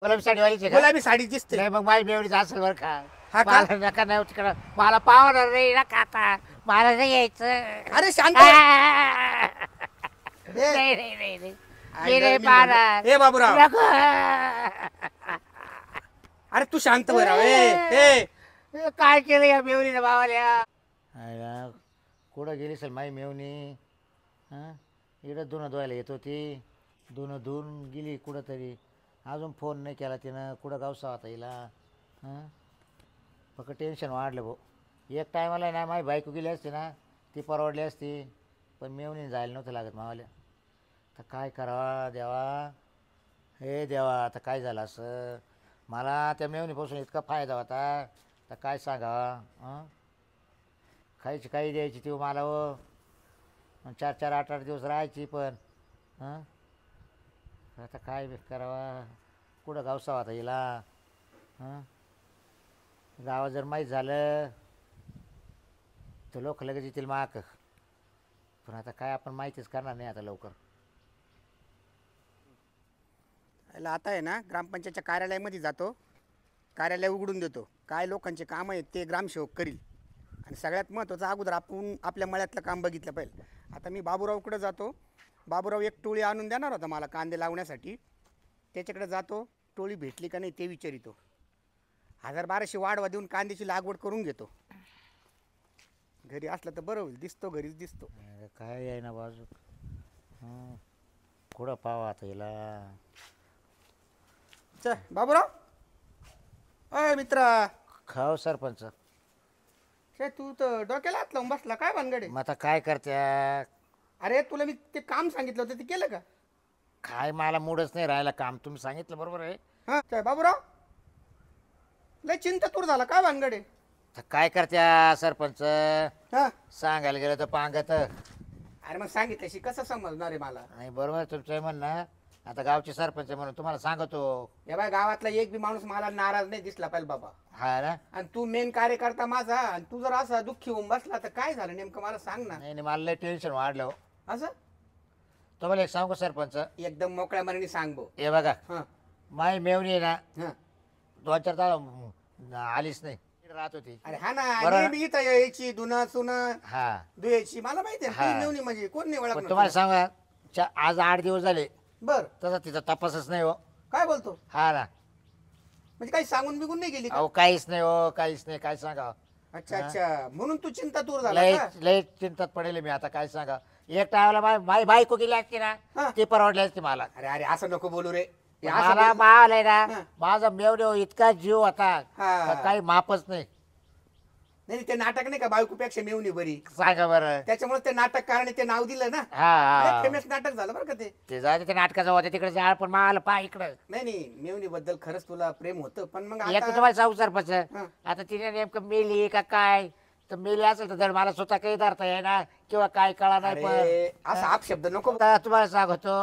गुलाबी साडीवालीचे का? गुलाबी साडी दिसते. नाही मग माझी मेवणीच असेल बरं का. हा का? मला नका नाही तिकडं मला पावणार नाही ना काका मला नाही यायचं. अरे शांत ए, नाही नाही नाही नाही. आई मी नाही मी पाहणार. म्हणलं, ए बाबूराव नको. अरे तू शांत बरं राव. ए काय केलं या मेवणीने बावाल्या कुठं गेली सर माई मेवणी हां इकडं धुणं धुवायला येत होती धुणं धुवून गेली कुठं तरी अजून फोन नाही केला तिनं कुठं गावसा होता हिला हां फक्त टेन्शन वाढलं भाऊ एक टायमाला ना माझी बायको गेली असती ना ती परवडली असती पण मेवणीने जायला नव्हतं लागत मावाल्या तर काय करावा देवा हे देवा आता काय झालं असं मला त्या मेवणीपासून इतका फायदा होता तर काय सांगावा हां खायची काही द्यायची ती मला व 4-4 8-8 दिवस राहायची पण हां आता काय करावा कुठं गावसा होता हिला हां गावात जर माहीत झालं तर लोक लगेच येतील माक पण आता काय आपण माहितीच करणार नाही आता लवकर. आता आहे ना ग्रामपंचायतच्या कार्यालयामध्ये जातो कार्यालय उघडून देतो काय लोकांचे काम आहेत ते ग्रामसेवक करील आणि सगळ्यात महत्त्वाचं अगोदर आपण आपल्या मळ्यातलं काम बघितलं पाहिजे. आता मी बाबूरावकडे जातो बाबूराव एक टोळी आणून देणार होता मला कांदे लावण्यासाठी त्याच्याकडे जातो टोळी भेटली का नाही ते विचारितो 1000-1200 वाढवा देऊन कांद्याची लागवड करून घेतो. घरी असलं तर बरं होईल दिसतो घरीच दिसतो. अरे काय आहे ना बाजू हां कुठं पावा आता हिला. चल बाबूराव अय मित्रा खाव सरपंच शे तू तर डोक्याला हात लावून बसला काय भानगडे. मग आता काय करत्या अरे तुला मी ते काम सांगितलं होतं ते केलं का. काय मला मूडच नाही राहिला काम तुम्ही सांगितलं बरोबर आहे. हां काय बाबूराव लय चिंता तूर झाला काय भानगडे. तर काय करत्या सरपंच हां सांगायला गेलं तर पांगत अरे मग सांगितल्याशी कसं समजणार आहे मला. नाही बरोबर तुमचं म्हणणं आता गावचे सरपंच म्हणून तुम्हाला सांगतो. या बाय गावातला एक बी माणूस मला नाराज नाही दिसला पाहिजे बाबा. हा ना आणि तू मेन कार्यकर्ता माझा आणि तू जर असा दुःखी होऊन बसला तर काय झालं नेमकं मला सांग ना. नाही नाही मला लय टेन्शन वाढलं हो. असं तुम्हाला एक सांगू सरपंच एकदम मोकळ्या मनाने सांग बो. हे बघा हां माई मेवणी आहे ना हां 2-4 तास आलीच नाही राहत होती. अरे हा ना बरं. नेहमी इथं यायची धुणं चुणं हा धुयाची मला माहिती आहे हा. ती मेवणी म्हणजे कोण नाही पण ओळखणार तुम्हाला तुला. सांगा आज 8 दिवस झाले बर तसा तिचा तपासच नाही हो. काय बोलतो हा ना म्हणजे काही सांगून बिगून नाही गेली का? अहो काहीच नाही हो काहीच नाही काय सांगा अच्छा अच्छा म्हणून तू चिंता दूर झाला लय का? लय चिंतात पडेल मी आता काय सांगा एक टायमाला माझी बायको गेली असती ना हा. ती परवडली असती मला. अरे अरे असं नको बोलू रे हे असं मला बोलू- मावलंय ना हा. माझा मेवणे इतका जीव होता हा. का काही मापच नाही. नाही ते नाटक नाही का बायकोपेक्षा मेवणी बरी सांगा बरं त्याच्यामुळे ते नाटक कारण ते नाव दिलं ना हा फेमस नाटक झालं बरं का ते. ते जाऊ दे, ते नाटकाचं होते तिकडे जाळ पण मला पा इकडं नाही नाही मेवणी बद्दल खरंच तुला प्रेम होतं पण मग एक तर आता तुम्हाला सांगू सरपंच हा. आता तिने नेमकं मेली का काय तर मेली असेल तर धड मला स्वतः काही धरता येईना किंवा काय कळा नाही अरे पण असा अपशब्द नको. आता तुम्हाला सांगतो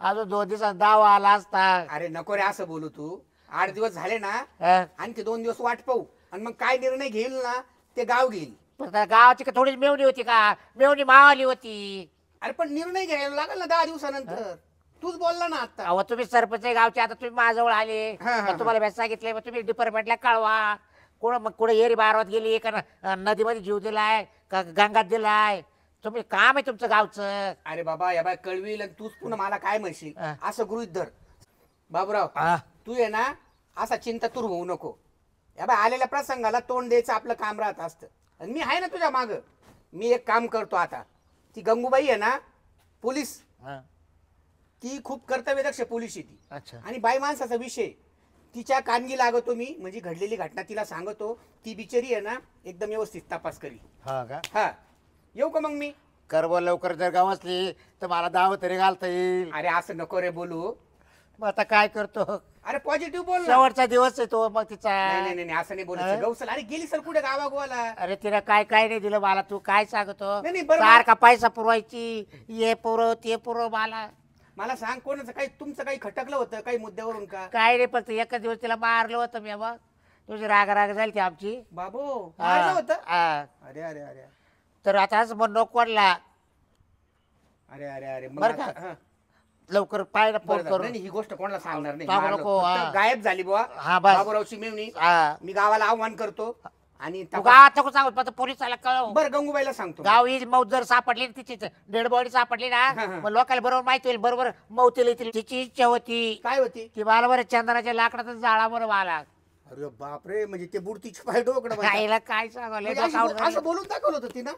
अजून 2 दिवसात दावा आला असता. अरे नको रे असं बोलू तू 8 दिवस झाले ना हा? आणखी 2 दिवस वाट पाहू आणि मग काय निर्णय घेईल ना ते गाव घेईल. पण त्या गावाची का थोडीच मेवणी होती का मेवणी मावाली होती. अरे पण निर्णय घ्यायला लागेल ना 10 दिवसानंतर तूच बोलला ना आता. अहो तुम्ही सरपंच आहे गावचे आता तुम्ही माझ्याजवळ आले हा, हा, मग तुम्हाला मी सांगितलंय मग तुम्ही डिपार्टमेंटला कळवा कोण मग कुठे एरी बारावत गेली का नदीमध्ये जीव दिलाय का गंगात दिलाय तुम्ही काम आहे तुमचं गावचं. अरे बाबा या बाय कळवील आणि तूच पुन्हा मला काय म्हणशील हा. असं गृहित धर बाबूराव. हा. तू आहे ना असा चिंतातूर होऊ नको. या बाय आलेल्या प्रसंगाला तोंड द्यायचं आपलं काम राहत असतं आणि मी आहे ना तुझ्या माग. मी एक काम करतो आता ती गंगूबाई आहे ना पोलीस हा. ती खूप कर्तव्यदक्ष पोलीस आहे ती अच्छा आणि बाई माणसाचा विषय तिच्या कानगी लागतो मी म्हणजे घडलेली घटना तिला सांगतो ती बिचारी आहे ना एकदम व्यवस्थित तपास करी. हा का हा येऊ का मग मी. करब लवकर जर गाव असली तर मला दाव तरी घालता येईल. अरे असं नको रे बोलू. मग आता काय करतो अरे पॉझिटिव्ह बोल ना. शेवटचा दिवस आहे तो मग तिचा. नाही नाही नाही असं नाही बोलायचं हा? गौसल. अरे गेली सर कुठे गावा गोवाला. अरे तिला काय काय नाही दिलं मला तू काय सांगतो नाही, नाही, बरं. सारखा पैसा पुरवायची ये पुरव ते पुरव मला मला सांग कोणाचं काही तुमचं काही खटकलं होतं काही मुद्द्यावरून का. काय रे फक्त एकच दिवस तिला मारलं होतं मी बा तुझी राग राग झाली ती आमची. बाबू हा, मारलं होतं. हा. अरे अरे अरे तर आता असं मग नको वाटला अरे अरे अरे मग बरं आता- का? हा. लवकर पाय ना फोन बरं झालं. करून. नाही, ही गोष्ट कोणाला सांगणार नाही. सांगू मारलं. नको, फक्त हा. गायब झाली बुवा हा, बस. बाबूरावची मेवणी. हा. मी गावाला आव्हान करतो आणि तू गावात नको सांगू फक्त पोलिसाला कळव. बरं गंगूबाईला सांगतो. गाव ही मौत जर सापडली ना तिची डेड बॉडी सापडली ना हा, हा. मग लोकांना बरोबर माहिती होईल बरोबर मौतीला येतील. तिची इच्छा होती काय होती? की मला बरं चंदनाच्या लाकडाचा जाळा बरं मला. अरे बापरे, म्हणजे ते बुडतीची पाय डोकडं म्हणतात. आईला काय सांगावं म्हणजे असं बोलून दाखवलं होतं ती ना.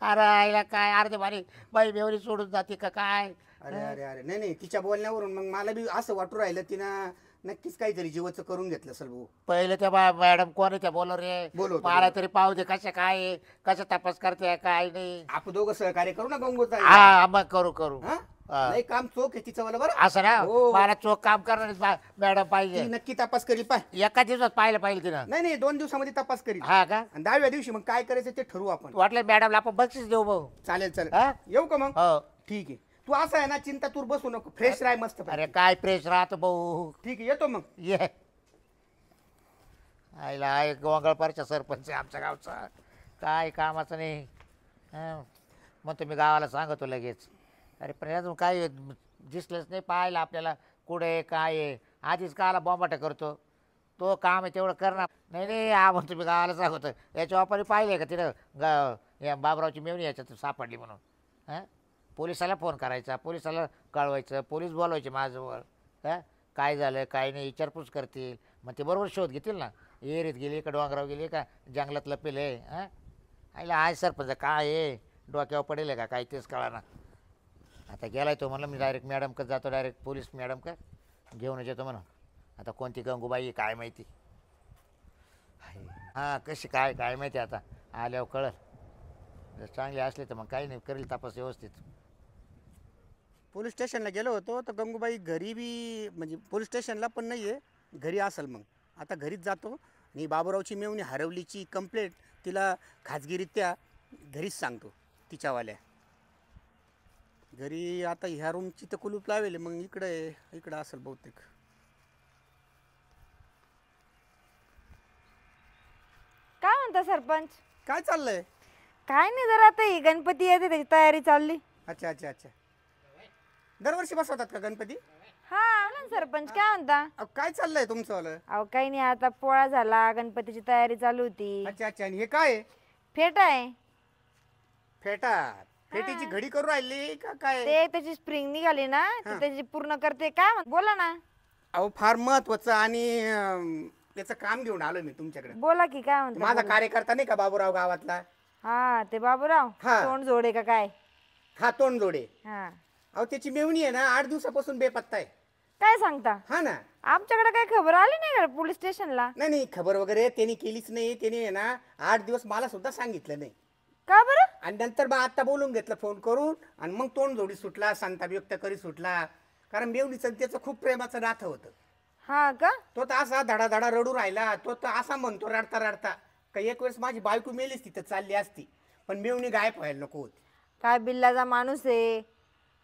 अरे आईला काय अर्धे बारी बाई बेवरी सोडून जाते का काय. अरे अरे अरे नाही नाही, तिच्या बोलण्यावरून मग मला बी असं वाटू राहिलं तिनं नक्कीच काहीतरी जीवाचं करून घेतलं असेल भाऊ. पहिले त्या मॅडम कोण आहे त्या बोलर रे बोलवतो, मला तरी पाहू दे कशा काय आहे, कशा तपास करते काय नाही. आपण दोघं सहकार्य करू ना गंगूचा. हा मग करू करू. हा? हा. नाही काम चोख आहे तिचं वाला बरं. असं ना हो. मला चोख काम करणार मॅडम ती पाहिजे. नक्की तपास करील पाय. एका दिवसात पाहिलं पाहिजे तिनं. नाही नाही, 2 दिवसामध्ये तपास करील. हा का आणि 10व्या दिवशी मग काय करायचं ते ठरवू आपण. वाटलं मॅडमला आपण बक्षीस देऊ भाऊ. चालेल चालेल. हा? येऊ का मग? हो. ठीक आहे. तू असं आहे ना, चिंता तूर बसू नको, फ्रेश राह मस्त. अरे काय प्रेस राहतो भाऊ. ठीक आहे, येतो मग. ये आईला एक गोंगळपारचा सरपंच आहे आमच्या गावचा. काय कामाचं नाही. हं. मग तुम्ही गावाला सांगतो लगेच. अरे पण अजून काय दिसलंच नाही पाहायला आपल्याला कुठे काय आहे. आधीच काला बॉम्बाटा करतो. तो काम आहे तेवढं करणार नाही. नाही हा मग तुम्ही गावाला सांगतो याच्या वापरी पाहिले का तिथं या बाबरावची मेवणी याच्यात सापडली म्हणून. हां पोलिसाला फोन करायचा, पोलिसाला कळवायचं, पोलीस बोलवायचे माझ्याजवळ. हां काय झालं काय नाही विचारपूस करतील. मग ते बरोबर शोध घेतील ना. एरीत गेली का डोंगराव गेली का जंगलात लपेल आहे. हां आईला आहे सरपंच काय आहे डोक्यावर पडेल आहे का काय तेच कळा ना. आता गेलाय तो म्हणलं मी डायरेक्ट मॅडम का जातो डायरेक्ट पोलीस मॅडम का घेऊनच येतो म्हणून. आता कोणती गंगूबाई काय माहिती. हां कशी काय काय माहिती आता आल्यावर कळलं. जर चांगले असले तर मग काही नाही करेल तपास व्यवस्थित. पोलीस स्टेशनला गेलो होतो तर गंगूबाई घरी बी म्हणजे पोलीस स्टेशनला पण नाही आहे, घरी असेल. मग आता घरीच जातो आणि बाबूरावची मेवणी हरवलीची कंप्लेंट तिला खाजगीरित्या घरीच सांगतो तिच्यावाल्या घरी. आता ह्या रूमची तर कुलूप लावेल, मग इकडं असेल बहुतेक. काय म्हणता सरपंच? काय चाललंय? काय नाही, जरा आता ही गणपती येते त्याची तयारी चालली. अच्छा अच्छा अच्छा. दरवर्षी बसवतात का गणपती? हा बोला ना सरपंच, काय म्हणता? अहो, काय चाललंय तुमचं वालं? अहो काही नाही, आता पोळा झाला, गणपतीची तयारी चालू होती. अच्छा अच्छा. आणि हे काय आहे? फेटा आहे. फेटा? फेटीची घडी करू राहिली का काय? ते त्याची स्प्रिंग निघाली ना, ती त्याची पूर्ण करते. काय बोला ना. अहो फार महत्वाचं आणि त्याचं काम घेऊन आलो मी तुमच्याकडे. बोला की काय म्हणता. माझा कार्यकर्ता नाही का बाबूराव गावातला? हा ते बाबूराव हा. तोंड जोडे का काय? हा तोंड जोडे. हा अहो त्याची मेवणी आहे ना 8 दिवसापासून बेपत्ता आहे. काय सांगता? हा ना. आमच्याकडे काय खबर आली नाही का पोलीस स्टेशनला? नाही नाही, खबर वगैरे त्यांनी केलीच नाही. त्यांनी आहे ना 8 दिवस मला सुद्धा सांगितलं नाही. का बरं? आणि नंतर मग आता बोलून घेतलं फोन करून आणि मग तोंड जोडी सुटला, संताप व्यक्त करी सुटला. कारण मेवणीचं त्याचं खूप प्रेमाचं नातं होतं. हा का? तो तर असा धडा धडा रडू राहिला. तो तर असा म्हणतो रडता रडता का एक वेळेस माझी बायको मेलीच तिथं चालली असती पण मेवणी गायब व्हायला नको होती. काय बिल्लाचा माणूस आहे.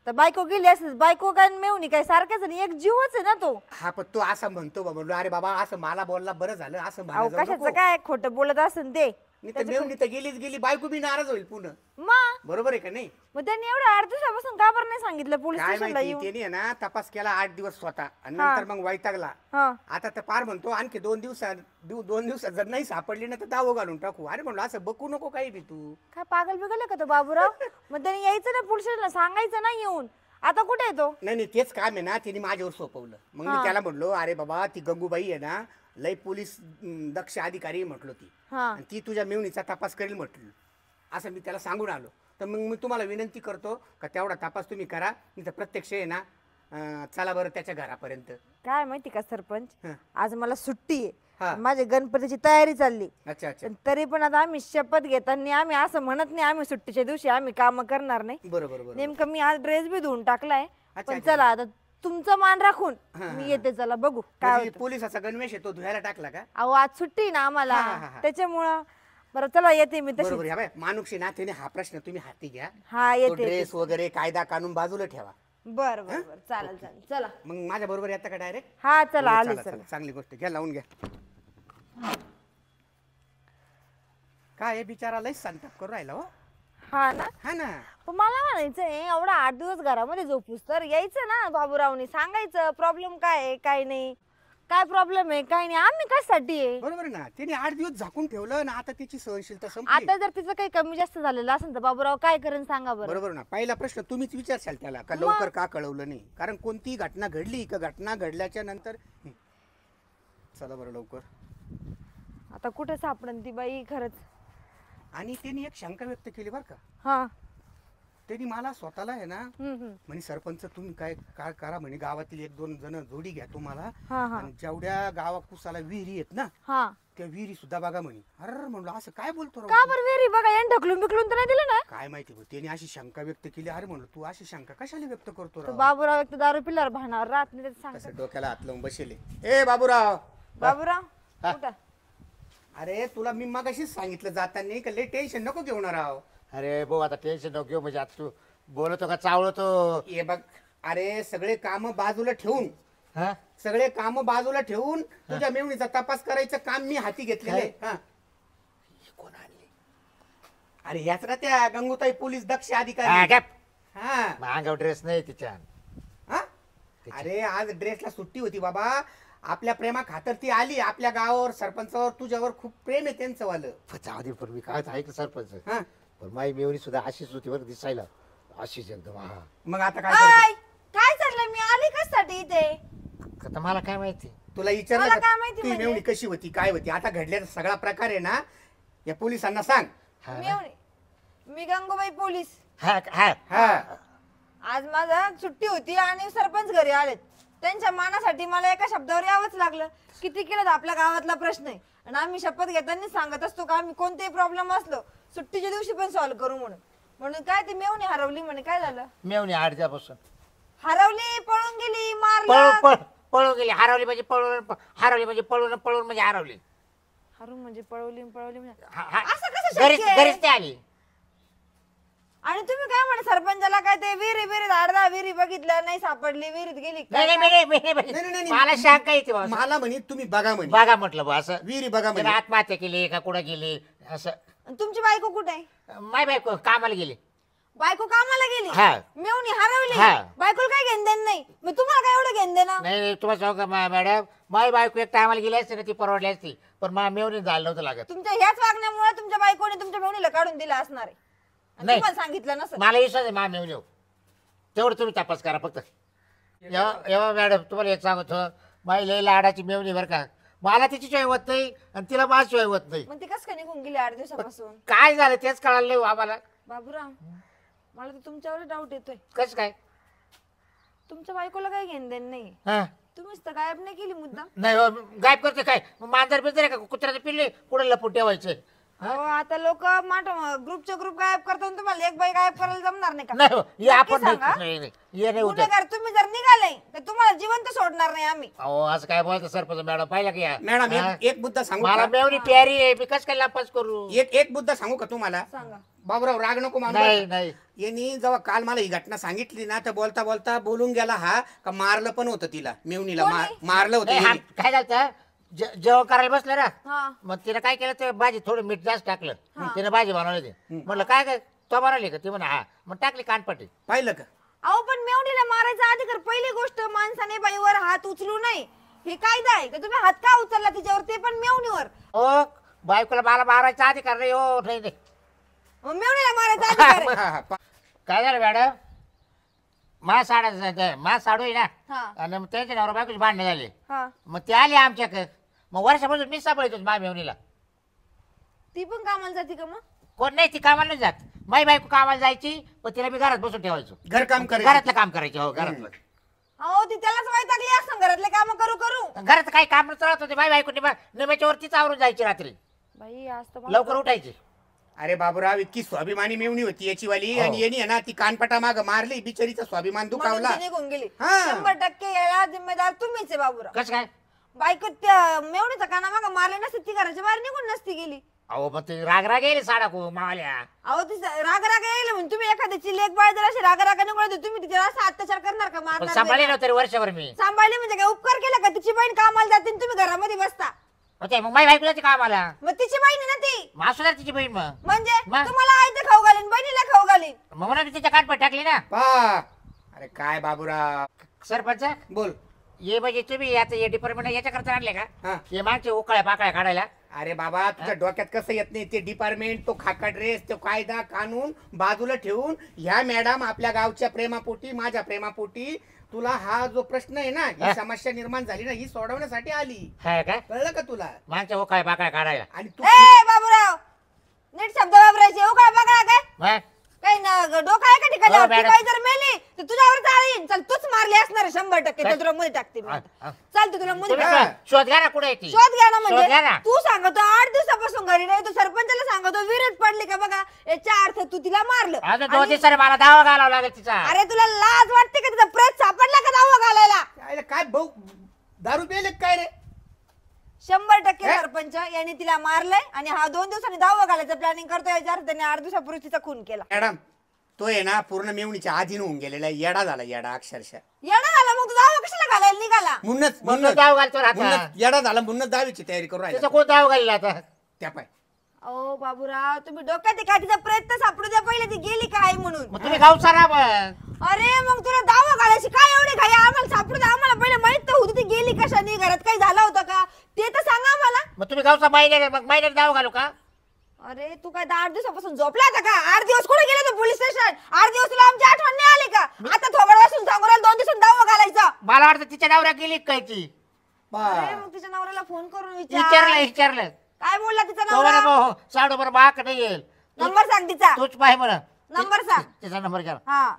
तर बायको गेली असेल. बायको काय मेवणी काय सारख्याच नाही, एक जीवच आहे ना तो. हा पण तो असा म्हणतो बाबा, अरे बाबा असं मला बोलला बरं झालं असं अहो म्हणायला जाऊ कशाचं नको. काय खोटं बोलत असेल ते. नाही तर मेवणी तर गेलीच गेली, बायको बी नाराज होईल पुन्हा. मग बरोबर आहे का नाही? त्यांनी एवढ्या 8 दिवसापासून का बरं नाही सांगितलं पोलीस काय स्टेशनला माहिती येऊन? त्याने आहे ना तपास केला 8 दिवस स्वतः आणि हा. नंतर मग वैतागला. हा आता तर पार म्हणतो आणखी 2 दिवसात जर नाही सापडली ना तर दावो घालून टाकू. अरे म्हणलं असं बकू नको काही बी तू. काय पागल बिगल का तो बाबूराव? मग त्यांनी यायचं ना पोलीस स्टेशनला, सांगायचं ना येऊन. आता कुठे आहे तो? नाही नाही तेच काम आहे ना तिने माझ्यावर सोपवलं. मग मी त्याला म्हणलो अरे बाबा ती गंगूबाई आहे ना लय पोलीस दक्ष अधिकारी म्हटलो ती हा आणि ती तुझ्या मेवणीचा तपास करेल म्हटलं. असं मी त्याला सांगून आलो. तर मग मी तुम्हाला विनंती करतो का तेवढा तपास तुम्ही करा. नाही तर प्रत्यक्ष आहे ना चला बरं त्याच्या घरापर्यंत. काय माहिती का सरपंच, हं. आज मला सुट्टी हा. आहे. माझ्या गणपतीची तयारी चालली. अच्छा अच्छा. पण तरी पण आता आम्ही शपथ घेताना आम्ही असं म्हणत नाही आम्ही सुट्टीच्या दिवशी आम्ही काम करणार नाही. बरोबर बरोबर. नेमकं मी आज ड्रेस बी धुवून टाकलाय. अच्छा, पण अच्छा. चला आता तुमचं मान राखून हा, हा, मी येते. चला बघू काय म्हणजे होतं. पोलिसाचा गणवेश आहे तो धुवायला टाकला का? अहो आज सुट्टी आहे ना आम्हाला, हा, हा, हा. त्याच्यामुळं. बरं चला येते मी तशी. बरोबर. ह्या बाय मानुक्षी नात्याने हा प्रश्न तुम्ही हाती घ्या. हा तो येते. ड्रेस वगैरे कायदा कानून बाजूला ठेवा. बर बर बर चालेल चालेल. चला मग माझ्या बरोबर येता का डायरेक्ट? हा चला आले चला. चांगली गोष्ट. घ्या लावून घ्या. काय हे बिचारा लय संताप करू राहिला हो. हा ना. हा ना. पण मला म्हणायचंय एवढा 8 दिवस घरामध्ये झोपूस तर यायचं ना बाबूरावनी, सांगायचं प्रॉब्लेम काय आहे काय नाही, काय प्रॉब्लेम आहे काय नाही, आम्ही कशासाठी आहे. बरोबर आहे ना, तिने 8 दिवस झाकून ठेवलं ना, आता त्याची सहनशीलता संपली. आता जर तिचं काही कमी जास्त झालेलं असेल तर बाबूराव काय करेन सांगा बरं. बरोबर ना. पहिला प्रश्न तुम्हीच विचारशाल त्याला का लवकर का कळवलं नाही, कारण कोणती घटना घडली का घटना घडल्याच्या नंतर चला बरं लवकर. आता कुठे सापडन ती बाई खरंच. आणि त्यांनी एक शंका व्यक्त केली बरं का, हा. त्यांनी मला स्वतःला आहे ना हम्म. म्हणे सरपंच तुम्ही काय काय करा म्हणे, गावातील 1-2 जण जोडी घ्या तुम्हाला, हा हा आणि जेवढ्या गावा कुसाला विहिरी आहेत ना हा. त्या विहिरी सुद्धा बघा म्हणे. अरे म्हणलं असं काय बोलतो राव का तू? बरं वेरी बघा यान ढकलून बिकलून तर नाही दिलं ना. काय माहिती भाऊ, त्यांनी अशी शंका व्यक्त केली. अरे म्हणलं तू अशी शंका कशाला व्यक्त करतो तो राव? बाबूराव एक तर दारू पिल्यावर भानावर राहत नाही त्याचं सांगतात. कसं डोक्याला हात लावून बसेले. ए बाबूराव, बाबूराव हा. उठा. अरे तुला मी मगाशीच सांगितलं जाताना का लय टेन्शन नको घेऊन राव. अरे भाऊ आता टेन्शन नको घेऊ, म्हणजे आता तू बोलतो का चावळतो? हे बघ, अरे सगळे काम बाजूला ठेवून, हा सगळे काम बाजूला ठेवून तुझ्या मेवणीचा तपास करायचं काम मी हाती घेतलेले. हा. कोण आणली? अरे याच का त्या गंगूताई पोलीस दक्ष हा, अधिकारी. गप. हा. मग अंगावर ड्रेस नाही तिच्या. हा? अरे आज ड्रेसला सुट्टी होती बाबा, आपल्या प्रेमा खातर ती आली. आपल्या गावावर सरपंचावर तुझ्यावर खूप प्रेम आहे त्यांचं वालं. जाऊ दे, पण मी काय ऐकलं सरपंच, हा. पण माई मेवणी सुद्धा अशीच होती बरं दिसायला, अशीच एकदम. हा मग आता काय आय, करतो? काय चाललंय, मी आली कशासाठी इथे. आता मला काय माहिती. तुला विचारलं मला का काय माहिती ती म्हणजे? मेवणी कशी होती काय होती? आता घडलेला सगळा प्रकार आहे ना या पोलिसांना सांग. हा ना? मी गंगूबाई पोलीस. हा हा हा. आज माझा सुट्टी होती आणि सरपंच घरी आलेत. त्यांच्या मानासाठी मला एका शब्दावर यावंच लागलं. किती केलं तर आपल्या गावातला प्रश्न आहे आणि आम्ही शपथ घेताना सांगत असतो का आम्ही कोणतेही प्रॉब्लेम असलो सुट्टीच्या दिवशी पण सॉल्व्ह करू म्हणून. म्हणून काय ती मेवणी हरवली म्हणे, काय झालं? मेवणी 8 दिवसापासून हरवली, पळून गेली, पळून मारलं. पळून गेली. हरवली म्हणजे पळून, हरवली म्हणजे पळून, पळून म्हणजे हरवली. हरवून म्हणजे पळवली म्हणजे हा, हा. असं कसं घरीच शक्य आहे? घरीच ते आली. आणि तुम्ही काय म्हणे सरपंचाला काय ते विहिरीत 8-10 विहिरी बघितल्या नाही सापडली, विहिरीत गेली नाही काय? नाही नाही, नाही, नाही, नाही, नाही. मला शंका येते बाबा. मला म्हणे तुम्ही बघा म्हणे, बघा म्हटलं बा असं विहिरी बघा तिने म्हणे. आत्महत्या केली का कुठं गेली असं. आणि तुमची बायको कुठे आहे? माय बायको कामाला गेली. बायको कामाला गेली, हा. मेवणी हरवली, हा. बायकोला काय घेण देण नाही. मग तुम्हाला काय एवढं घेण देणं? नाही नाही, तुम्हाला सांगू का मॅडम, माय बायको एक टायमाला गेली असते ना ती परवडली असती, पण मा मेवणी झालं नव्हतं लागत. तुमच्या ह्याच वागण्यामुळे तुमच्या बायकोने तुमच्या मेवणीला काढून दिला असणार आहे. आणि नाही. तुम्हाला सांगितलं नसेल. मला विश्वास आहे मा मेवणी तेवढं तुम्ही तपास करा फक्त. एव्हा मॅडम तुम्हाला एक सांगतो, माई लई लाडाची मेवणी बरं का, मला तिची शिवाय होत नाही आणि तिला माझी शिवाय होत नाही. मग ती कसं काय निघून गेली 8 दिवसापासून? काय झालं तेच कळालं नाही आम्हाला. बाबूराव, मला तर तुमच्यावर डाऊट येतोय. कसं काय? तुमच्या बायकोला काय घेण देण नाही, हा तुम्हीच तर गायब नाही केली मुद्दाम. नाही हो, गायब करते काय? मांजर बिंजर आहे का कुत्र्याचे पिल्ले कुठे लपून ठेवायचे? अहो, आता लोक ग्रुपच्या ग्रुप गायब करतात, तुम्हाला एक बाई गायब करायला जमणार नाही का? नाही हो, हे आपण नक्की सांगा. नाही नाही, हे नाही होत. गुन्हेगार तुम्ही जर निघाले तर तुम्हाला जिवंत सोडणार नाही आम्ही. अहो असं काय बोलतो सरपंच मॅडम, पाहिलं की मॅडम हा? एक मुद्दा सांगू मला का? मेवणी प्यारी आहे, मी कसं काय लापास करू? एक मुद्दा सांगू का तुम्हाला? सांगा. बाबूराव राग नको मानू नाही बरं. नाही यांनी जेव्हा काल मला ही घटना सांगितली ना तर बोलता बोलता बोलून गेला हा का मारलं पण होतं तिला, मेवणीला मारलं होतं नाही, हा, यांनी. काय झालं जेवण करायला बसलं ना, हा. मग तिने काय केलं ते भाजी थोडं मीठ जास्त टाकलं, तिने भाजी बनवली ते. म्हटलं काय काय तो बनवली का? ती म्हणा हा, मग टाकली कानपट्टी. पाहिलं का? अहो पण मेवणीला मारायचा अधिकार, पहिली गोष्ट माणसाने बाईवर हात उचलू नये, हे कायदा आहे का? तुम्ही हात का उचलला तिच्यावर, ते पण मेवणीवर? हो बायकोला मला मारायचा अधिकार नाही हो. नाही नाही. मग मेवणीला मारायचा अधिकार आहे. हा, हा, काय झालं मॅडम, मा साडू आहे ना, हा. आणि मग त्यांच्या नवरा बायकोची भांडणं झाली. हा. मग ते आले आमच्याकडे, मग वर्षापासून मी सांभाळतो मा मेवणीला. ती पण कामाला जाते का मग? कोण नाही, ती कामाला नाही जात. माई बायको कामाला जायची, पण तिला मी घरात बसून ठेवायचो. घरकाम करायचं. घरातलं काम करायचं. हो घरातलं. अहो ती त्यालाच वैतागली असं घरातले काम करू करू. घरात काही काम चालत होते, माई बायको निम्याच्या वरतीच आवरून जायची रात्री, बाई आज तर मला लवकर उठायची. अरे बाबूराव इतकी स्वाभिमानी मेवणी होती याची वाली, हो. आणि यांनी आहे ना ती कानपटा माग मारली, बिचारीचा स्वाभिमान म्हणून दुखावला. ती निघून गेली. हा. 100% याला जिम्मेदार तुम्हीच आहे बाबूराव. कसं काय? बायको त्या मेवणीचा काना माग मारले नसते, ती घराच्या बाहेर निघून नसती गेली. अहो मग ते राग गेले साडा मावल्या. अहो ती राग यायला म्हणून तुम्ही एखाद्याची लेख बाळ जर अशी राग निघून तुम्ही तिच्यावर असा अत्याचार करणार का? पण मारणार सांभाळले नाही का? नव्हते रे वर्षभर मी. सांभाळली म्हणजे काय उपकार केला का? तिची बहीण कामाला जाते आणि तुम्ही घरामध्ये बसता. होते मग माई बायकोला काम आला, मग तिची बहीण आहे ना ती. मासुदार तिची बहीण. मग म्हणजे मग? तुम्हाला आयतं खाऊ घालेन, बहिणीला घालीन. मग म्हणून मी तिच्या कानपट टाकली ना. पा अरे काय बाबूराव सरपंच बोल. ये म्हणजे तुम्ही आता हे डिपार्टमेंट याच्या करता आणले का? हा. हे मागचे उकाळ्या पाकळ्या काढायला. अरे बाबा तुझ्या डोक्यात कसं येत नाही ते डिपार्टमेंट, तो खाका ड्रेस, तो कायदा कानून बाजूला ठेवून ह्या मॅडम आपल्या गावच्या प्रेमापोटी, माझ्या प्रेमापोटी तुला हा जो प्रश्न आहे ना, ही समस्या निर्माण झाली ना, ही सोडवण्यासाठी आली. है का? कळलं का तुला? मागच्या उकाळ्या पाकळ्या काढायला. आणि तू ए बाबूराव, नीट शब्द वापरायचे. हो काय बघा काय मग काही डोकं आहे का हो, ठिकाणी? मॅडम. काही जर मेली तर तुझ्यावर चालेल. चल तूच मारली असणार 100%. चल तुला मध्ये टाकते मी आता. हा. चल तू तुला मध्ये तुम्ही टाकते. शोध घ्या ना कुठे आहे ती. शोध घ्या ना. शोध घ्या म्हणजे ना. तू सांगतो 8 दिवसापासून घरी नाही, तू सरपंचाला सांगतो विरोध पडली का बघा, याचा अर्थ तू तिला मारलं. अजून 2 आणि- दिवसाने मला दावा घालावा लागेल तिचा. अरे तुला लाज वाटते का? तिचा प्रेत सापडला का दावा घालायला? काय भाऊ दारू पेले काय रे? 100% हे? सरपंच यांनी तिला मारलंय आणि हा 2 दिवसांनी दावा घालायचं प्लॅनिंग करतोय. याचा अर्थ त्याने 8 दिवसापूर्वी तिचा खून केला. मॅडम तो आहे ना पूर्ण मेवणीच्या अधीन होऊन गेलेला आहे. येडा झाला येडा अक्षरशः. येणं झालं मग तू दावा कशाला घालायला निघाला? म्हणूनच म्हणून दाव घालतो आता. म्हणूनच येडा झाला, म्हणूनच दहावीची तयारी करू तिचा राहिला. कोण दाव घालीला आता? त्या पाय ओ बाबूराव, तुम्ही डोक्यात आहे का? तिचा प्रयत्न सापडू द्या पहिले, ती गेली काय म्हणून. मग तुम्ही गाव सारा मग. अरे मग तुला दावा घालायची काय एवढी घाई? आम्हाला सापडू द्या. आम्हाला पहिले माहित तर होती ती गेली कशाने, घरात काही झालं होतं का ते तर सांगा आम्हाला. मग तुम्ही गावचा महिन्याने मग महिन्याने दाव घालू का? अरे तू काय 8 दिवसापासून झोपला होता का? 8 दिवस कुठे गेले तू पोलीस स्टेशन? 8 दिवस तुला आमची आठवण नाही आली का? आता थोबड वाजून सांगू राहिला 2 दिवसांनी दावा घालायचा. मला वाटतं तिच्या नवऱ्या गेली काय ती. अरे मग तिच्या नवऱ्याला फोन करून विचारलं काय बोलला तिचा तो नवरा? बरं साडू बरं बाक नाही येईल. नंबर सांग तिचा. तूच पाहि म्हणा. नंबर सांग. तिचा नंबर घ्या. हा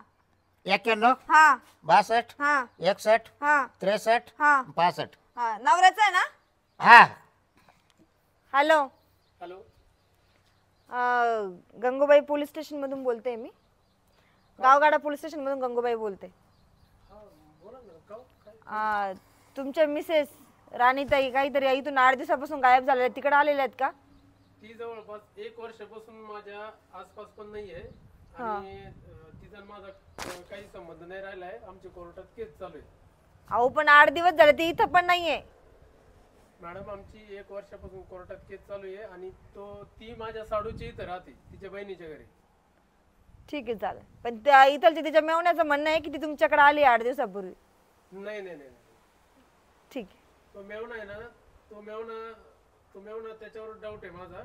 91 हा 62 हा 61 हा 63 हा 65. हा नवऱ्याचा आहे ना? हा hello. Hello. Gangubai police station मधून बोलते मी. गावगाडा पोलीस स्टेशन मधून गंगूबाई बोलते. तुमच्या मिसेस राणीताई काहीतरी इथून 8 दिवसापासून गायब झालेल्या, तिकडे आलेल्या आहेत का? ती जवळपास 1 वर्षापासून माझ्या आसपास पण नाहीये आणि तिचा आणि माझा काही संबंध नाही राहिलाय. आमच्या कोर्टात केस चालू आहे. अहो पण 8 दिवस झाले ती इथं पण नाहीये. मॅडम आमची 1 वर्षापासून कोर्टात केस चालू आहे आणि ती माझ्या साडूची इथं राहते, तिच्या बहिणीच्या घरी. ठीक आहे चालेल. पण त्या इथलच्या तिच्या मेवण्याचं म्हणणं आहे की ती तुमच्याकडे आली 8 दिवसापूर्वी. नाही नाही नाही. ठीक आहे. तो मेवणा आहे ना, तो मेवणा त्याच्यावर डाऊट आहे माझा.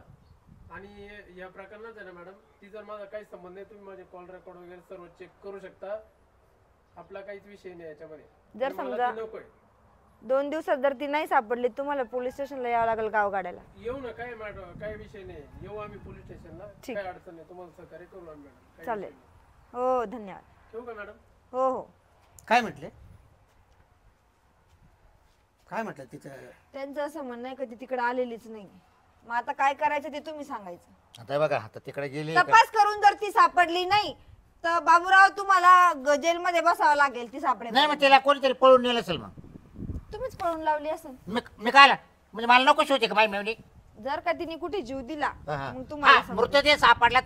आणि या प्रकरणात आहे ना मॅडम, तिचा माझा काही संबंध नाही. तुम्ही माझे कॉल रेकॉर्ड वगैरे सर्व चेक करू शकता. आपला काहीच विषय नाही याच्यामध्ये. जर मला समजा ती नकोय. 2 दिवसात जर ती नाही सापडली तुम्हाला पोलीस स्टेशनला यावं लागेल गावगाड्याला. येऊ ना, काय मॅडम काही विषय नाही. येऊ आम्ही पोलीस स्टेशनला. ठीक. काय अडचण नाही, तुम्हाला सहकार्य करू आम्ही मॅडम. काही चालेल. विषय नाही. हो धन्यवाद. ठेवू का मॅडम? हो हो. काय म्हटले? काय म्हटलं तिचं? त्यांचं असं म्हणणं आहे की ती तिकडे आलेलीच नाही. मग आता काय करायचं ते तुम्ही सांगायचं. आता बघा आता तिकडे गेली. तपास करून जर ती सापडली नाही तर बाबूराव तुम्हाला जेलमध्ये बसावं लागेल. ती सापडेल नाही मग तिला कोणीतरी पळून नेलं असेल. मग तुम्हीच पळून लावली असेल. मी काय म्हणजे मला नको होते का माई मेवणी. जर का तिने कुठे जीव दिला हा. मग तुम्हाला हा, समजेल. मृतदेह सापडला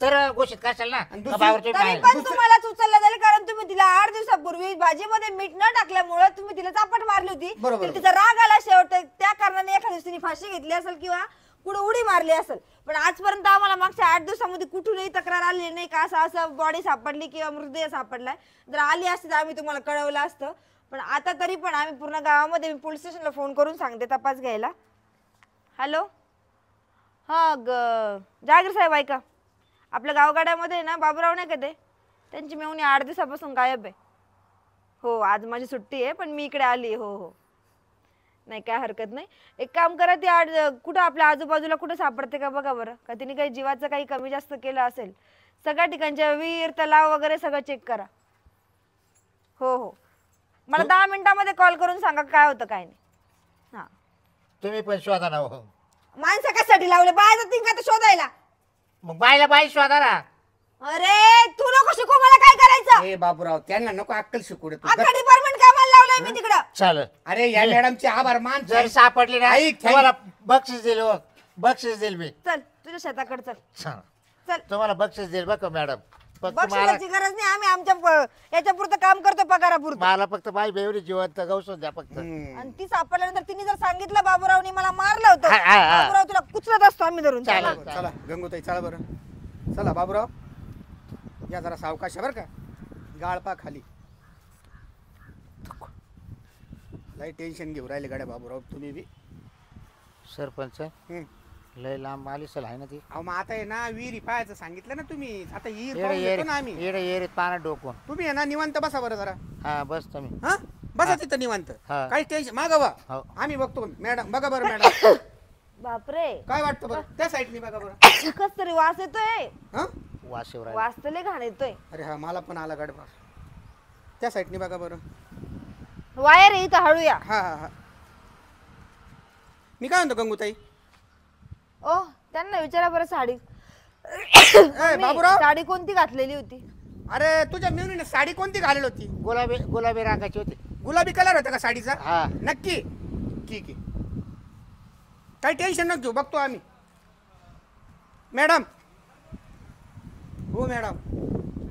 तर घोषित करशाल ना. आणि का बावर तुम्ही तरी पाहिलं? पण तुम्हालाच उचललं जाईल कारण तुम्ही तिला 8 दिवसापूर्वी भाजीमध्ये मीठ न टाकल्यामुळे तुम्ही तिला चापट मारली होती. बरोबर. तर तिचा राग आला शेवट, त्या कारणाने एखाद्या दिवशी तिने फाशी घेतली असेल किंवा पुढे उडी मारली असेल. पण आजपर्यंत आम्हाला मागच्या 8 दिवसामध्ये कुठूनही तक्रार आली नाही का असं बॉडी सापडली किंवा मृतदेह सापडलाय. जर आली असती तर आम्ही तुम्हाला कळवलं असतं. पण आता तरी पण आम्ही पूर्ण गावामध्ये पोलीस स्टेशनला फोन करून सांगते तपास घ्यायला. हॅलो. हा जागीर साहेब ऐका, आपल्या गावगाड्यामध्ये ना बाबूराव नाही का ते, त्यांची मेवणी 8 दिवसापासून गायब आहे. हो आज माझी सुट्टी आहे पण मी इकडे आली. हो हो नाही काय हरकत नाही. एक काम करा, ती कुठं आपल्या आजूबाजूला कुठं सापडते का बघा बरं. का तिने काही जीवाचं काही कमी जास्त केलं असेल. सगळ्या ठिकाणच्या विहीर तलाव वगैरे सगळं चेक करा. हो हो मला 10 मिनिटामध्ये कॉल करून सांगा काय होतं काय नाही. हा तुम्ही पण शोधा ना हो. माणसं कशासाठी लावले? बाय जातील का तर शोधायला? मग बाईला बाई शोधा ना. अरे तू नको शिकू मला काय करायचं. ए बाबूराव त्यांना नको अक्कल शिकू रे तू. अख्खा डिपार्टमेंट कामाला लावलंय मी तिकडं. चालेल. अरे या मॅडमचे आभार मान. जर सापडली ना ऐक, तुम्हाला बक्षीस देईल हो. बक्षीस देईल मी. चल तुझ्या शेताकडे चल. छान. चल तुम्हाला बक्षीस देईल बघ मॅडम. फक्त मला बक्षिसाची गरज नाही. आम्ही आमच्या याच्या पुरतं काम करतो पगारापुरतं. मला फक्त बाई बेवरी जिवंत गौसून द्या फक्त. आणि ती सापडल्यानंतर तिने जर सांगितलं बाबूरावनी मला मारलं होतं, हा, हा, हा. बाबूराव तुला कुचलत असतो आम्ही धरून. चालेल. चला गंगूताई चला बरं. चला बाबूराव या जरा सावकाश आहे बरं का, गाळपा खाली. लय टेन्शन घेऊ राहिले गाड्या बाबूराव तुम्ही बी. सरपंच हं. लय लांब आली सल आहे ना ती. अहो मग आता आहे ना विहिरी पाहायचं सांगितलं ना तुम्ही. आता विहीर येडे पाहून येतो ना आम्ही. येडे येरीत पाण्यात डोकून. तुम्ही आहे ना निवांत बसा बरं जरा. हा बस तुम्ही. हा बसा तिथं निवांत. हा. काही टेन्शन मागवा. हो. आम्ही बघतो. मॅडम बघा बरं मॅडम. बापरे काय वाटतं बरं त्या साईडनी बघा बरं. कस तरी वास येतोय. हा वाशिवराय. वास तर लय घाण येतोय. अरे हा मला पण आला गाडी. त्या साईडनी बघा बरं. वायर आहे इथं, हळूया. हा हा हा. मी काय म्हणतो गंगूताई. ओ त्यांना विचारा बरं साडी. ए मम्मी, बाबूराव. साडी कोणती घातलेली होती? अरे तुझ्या मेवणीने साडी कोणती घालेली होती? गुलाबी गुलाबी रंगाची होती. गुलाबी कलर होता का साडीचा? हा. नक्की. ठीक आहे. काही टेन्शन नको घेऊ, बघतो आम्ही. मॅडम. हो मॅडम.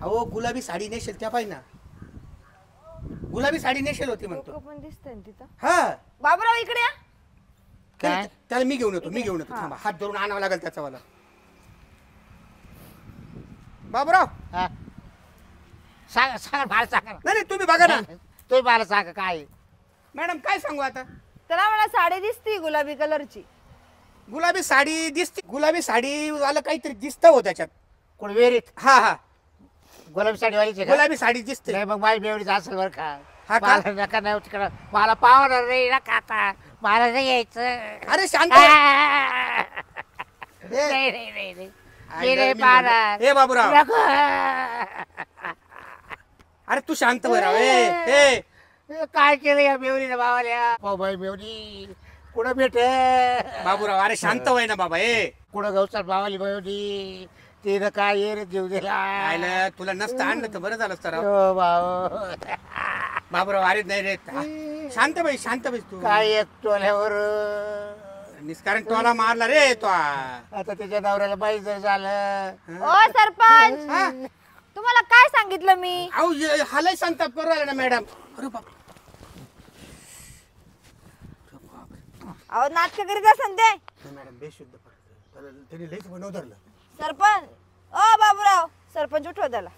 अहो गुलाबी साडी नेसेल त्या पाहिजे ना. गुलाबी साडी नेसेल होती म्हणतो. लोकं पण दिसतंय ना तिथं. हा. बाबूराव इकडे या. काय? त्याला मी घेऊन येतो. थांबा, हात धरून आणावं लागेल त्याचा वाला. बाबूराव. हा. सांगा सांगा मला सांगा. नाही तुम्ही बघा ना. तुम्ही मला सांगा काय. मॅडम काय सांगू आता. त्याला मला साडी दिसती गुलाबी कलरची. गुलाबी साडी दिसते. गुलाबी साडी वाला काहीतरी दिसतं हो त्याच्यात. कोण वेरीत हा हा. गुलाबी साडीवालीचे का? गुलाबी साडी दिसते. नाही मग माझी बेवडीच असेल बरं का. हा का? मला नका नाही तिकडं. मला पावणार नाही ना खाता. मला नाही यायचं. अरे शांत. नाही नाही नाही नाही. आई मी नाही मी पाहणार. ए बाबूराव. नको. अरे तू शांत बरं. ए काय केलं या बेवरीने बाबाल्या. पाहू बाई बेवडी कुठं भेटे. बाबूराव अरे शांत व्हाय ना बाबा. कुठं गवसात बावाली बेवडी. तिनं काय ये रे जीव दिला. आयला तुला नसतं आणलं तर बरं झालं असतं राव. ओ भाऊ. बाबूराव अरे नाही रे. शांत बाई तू. काय एक टोल्यावर. निष्कारण टोला मारला रे तो. आता त्याच्या नवऱ्याला बाई जर झालं. ओ सरपंच, हा? तुम्हाला काय सांगितलं मी? अहो हालय संताप करू राहिला ना मॅडम. अरे बाप. अहो नाटक करीत असन ते. मॅडम बेशुद्ध त्याने लईच बनव धरलं. सरपंच. ओ बाबूराव, सरपंच उठवा त्याला.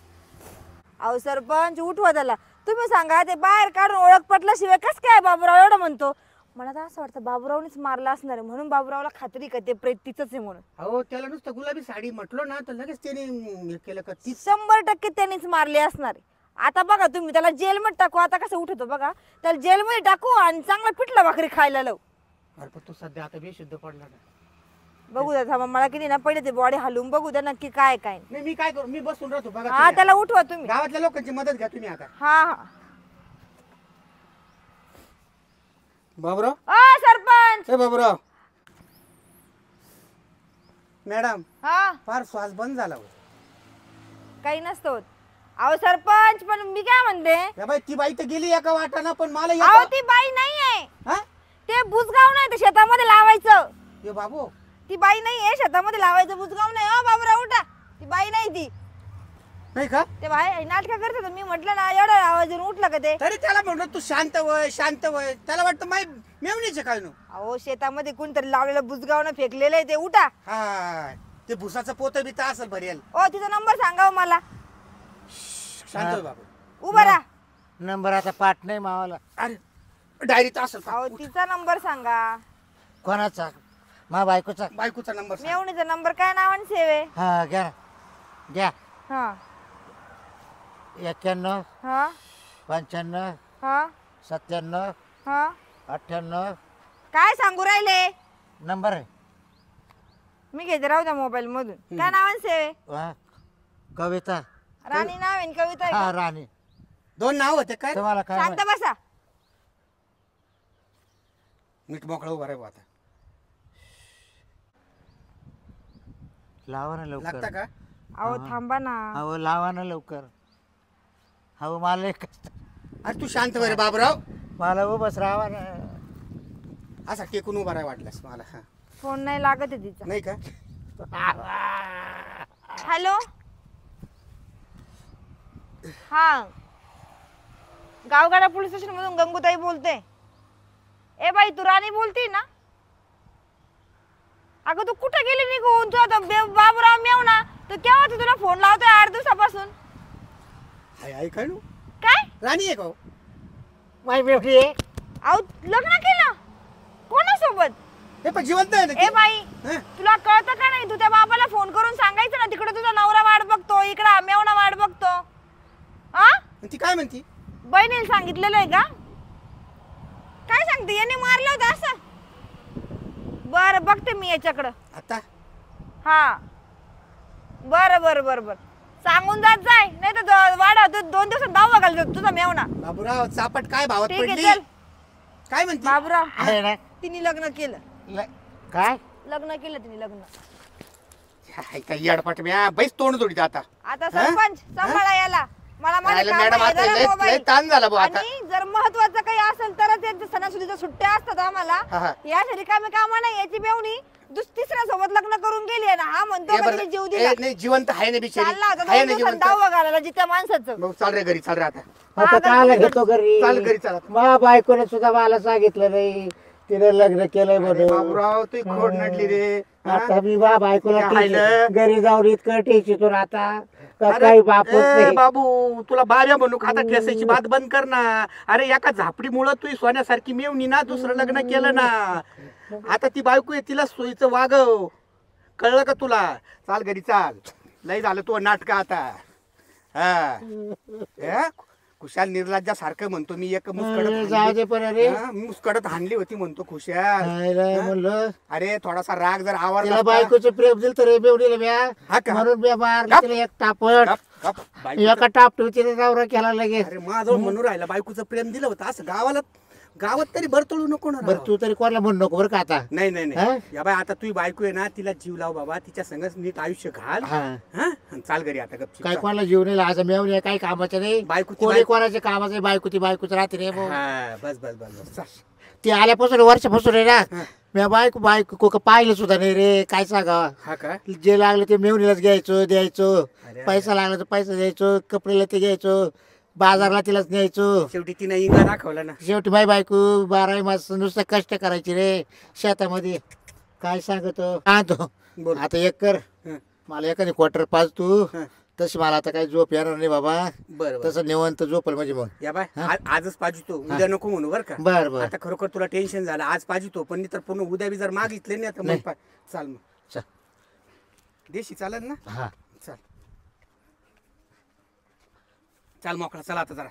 अहो सरपंच उठवा त्याला. तुम्ही सांगा ते बाहेर काढून ओळख पटल्याशिवाय कस काय बाबूराव एवढं म्हणतो? मला तर असं वाटतं बाबूरावनीच मारला असणार आहे, म्हणून बाबूरावला खात्री का ते प्रेत तिचंच आहे म्हणून. अहो त्याला नुसतं गुलाबी साडी म्हटलो ना तर लगेच त्याने हे केलं का. 100% त्यांनीच मारले असणार आहे. आता बघा तुम्ही त्याला जेलमध्ये टाकू. आता कसं उठतो बघा. त्याला जेलमध्ये टाकू आणि चांगला पिठला भाकरी खायला लावू. अरे पण तू सध्या आता बेशुद्ध पडला ना. बघू द्या थांबा. मला किती ना पहिले ते बॉडी हलवून बघू द्या नक्की काय काय. नाही मी काय करू. मी बसून राहतो बघा. हा त्याला उठवा तुम्ही. गावातल्या लोकांची मदत घ्या तुम्ही आता. हा हा. बाबूराव. सरपंच. ए बाबूराव. मॅडम हा फार श्वास बंद झाला हो. काही नसतं होत. अहो सरपंच पण मी काय म्हणते. या बाई ती बाई तर गेली एका वाटाना पण मला अहो ती बाई नाहीये. हा? ते बुजगाव नाही, ते शेतामध्ये लावायचं. ये बाबू. ती बाई नाहीये, शेतामध्ये लावायचं बुजगाव नाही. हो बाबूराव उठा. ती बाई नाही ती. नाही का? ते बाई नाटक करत होतं. मी म्हटलं ना एवढा आवाज येऊन उठलं का ते. तरी त्याला म्हणलं तू शांत वय. त्याला वाटतं माय मेवणीचे काय नो. अहो शेतामध्ये कोणतरी लावलेलं बुजगावनं फेकलेलं आहे ते. उठा. हा ते भुसाचं पोत बी तर असेल भरेल. ओ तिचा नंबर सांगा हो मला. शांत होय बाबू. उभा राहा. नंबर आता पाठ नाही मावाला. अरे डायरीत असेल. अहो तिचा नंबर सांगा. कोणाचा? मा बायकोचा. बायकोचा नंबर सांग. मेवणीचा नंबर काय नावाने सेवे. हा घ्या ना. घ्या. हा 91 हा 95 हा 97 हा. 98 काय सांगू राहिले. नंबर आहे. मी घेते राहू द्या मोबाईल मधून. काय नावाने सेवे. हा. कविता. राणी नाव आहे कविता आहे हा का? राणी. दोन नाव होते काय. तुम्हाला काय शांत बसा. नीट मोकळा उभा राहा आता. लावा ना लागता लवकर. का. अहो थांबा ना. अहो लावा ना लवकर. अहो मला एक अरे तू शांत रे बाबूराव. मला उभंच राहावा ना. असा टेकून उभा राहा वाटल्यास मला. हा फोन नाही लागत आहे तिचा. नाही का. हॅलो. हा गावगाडा पोलीस स्टेशन मधून गंगूताई बोलते. ए बाई तू राणी बोलती ना. अगं तू कुठे गेली निघून. तू आता बाबूराव मेव ना. तर केव्हा तुला फोन लावतोय 8 दिवसापासून. हाय काय नु काय राणी आहे का हो? माई मेवणी आहे. अहो लग्न केलं कोणासोबत हे पण जिवंत आहे ना ए ती? बाई हं? तुला कळतं का नाही तू त्या बाबाला फोन करून सांगायचं ना तिकडे तुझा नवरा वाट बघतो इकडे मेवणा वाट बघतो हा ती काय म्हणती बहिणीला सांगितलेलं आहे का काय सांगते याने मारलं होतं असं बरं बघते मी याच्याकडं आता हा बरं बरं बरं बरं सांगून जात जाय नाही तर वाढा 2 दिवसात दावा घालतो तुझा मेवणा बाबूराव चापट काय भावात ठीक आहे पडली चल काय म्हणती बाबूराव आहे ना तिने लग्न केलं काय लग्न केलं तिने लग्न हाय काय येडपाट म्या बैस तोंड जोडीत आता आता सरपंच सांभाळा याला मला माझं राहिलं काम मॅडम, आहे, आता जरा लय- मोबाईल. लय ताण झाला बुवा आता. आणि जर महत्वाचं काही असेल तरच यांच्या सणासुदीच्या सुट्ट्या असतात आम्हाला हा, हा. यासाठी कामी कामा नाही याची मेवणी तिसऱ्या सोबत लग्न करून गेली आहे ना हा म्हणतो ए का बरं, तिने जीव ए, दिला नाही जिवंत आहे ना बिचारी चालला होता आहे 2 ना दिवसात जिवंत दावा घालायला जित्या माणसाचं मग चाल रे घरी चाल रे आता आता काला घेतो घरी चाल घरी चाल आता. मा बायकोने सुद्धा मला सांगितलं नाही तिने लग्न केलंय अरे म्हणून बाबूराव तू खोड नडली रे हा? आता मी बा बायकोला काय राहिलं? घरी जाऊन इतकं टेचितो आता का अरे, काही बापच ए, नाही बाबू तुला बाऱ्या म्हणू आता केसाची बात बंद कर ना अरे एका झापडीमुळं तू सोन्यासारखी मेवणी ना दुसरं लग्न केलं ना आता ती बायको आहे तिला सोयीचं वागव कळलं का तुला चाल घरी चाल लय झालं तू नाटक आता हा हे? खुशाल निर्लज्जा सारखं म्हणतो मी एक जाऊ दे पण अरे मुस्कडत हाणली होती म्हणतो खुशाल हायला म्हणलं अरे थोडासा राग जर आवाज तिला बायकोचं प्रेम दिलं तर बेवडीला हा म्या का? म्हणून म्या मारलं गप. तिला एक टापट एका टापटू तिने नवरा केला लगेच अरे माझं म्हणून राहिला बायकोचं प्रेम दिलं होतं असं गावात तरी बरतळू नको ना बरं राव. तू तरी कोणाला म्हणू नको बरं का आता नाही नाही हा? नाही या बाय आता तुझी बायको आहे ना तिला जीव लाव बाबा तिच्या संगच नीट आयुष्य घाल हा हा आणि चाल घरी आता गपचीप काय चाल. कोणाला जीव नाही आज मेवणी आहे, काही कामाचं नाही बायकोची कोणी बायको. कोणाच्या कामाचं आहे, बायको ती बायकोच राहते रे भाऊ. हा बस बस बस बस चाल. ती आल्यापासून वर्षापासून आहे हा. ना मी बायको पाहिलं सुद्धा नाही रे काय सांगावा हा का जे लागलं ते मेवणीलाच घ्यायचो द्यायचो अरे. पैसा लागला तर पैसा द्यायचो कपडेला ते घ्यायचो बाजारला तिलाच न्यायचो शेवटी तिने इंगा दाखवला ना शेवटी बाई बायको 12 मास नुसतं कष्ट करायची रे शेतामध्ये काय सांगतो आणतो बोल. आता एक कर हं. मला एखादी क्वार्टर पाच तू हं. तशी मला आता काही झोप येणार नाही बाबा बरं बरं तसं निवंत झोपल म्हणजे मग या बाय हा? आजच पाहिजे तो उद्या नको म्हणू बर का बर बर आता खरोखर तुला टेन्शन झालं आज पाहिजे तो पण नाही तर पूर्ण उद्या बी जर मागितले नाही तर मग नाही. चाल मग चल. देशी चालेल ना हा चाल चाल मोकळा चला आता जरा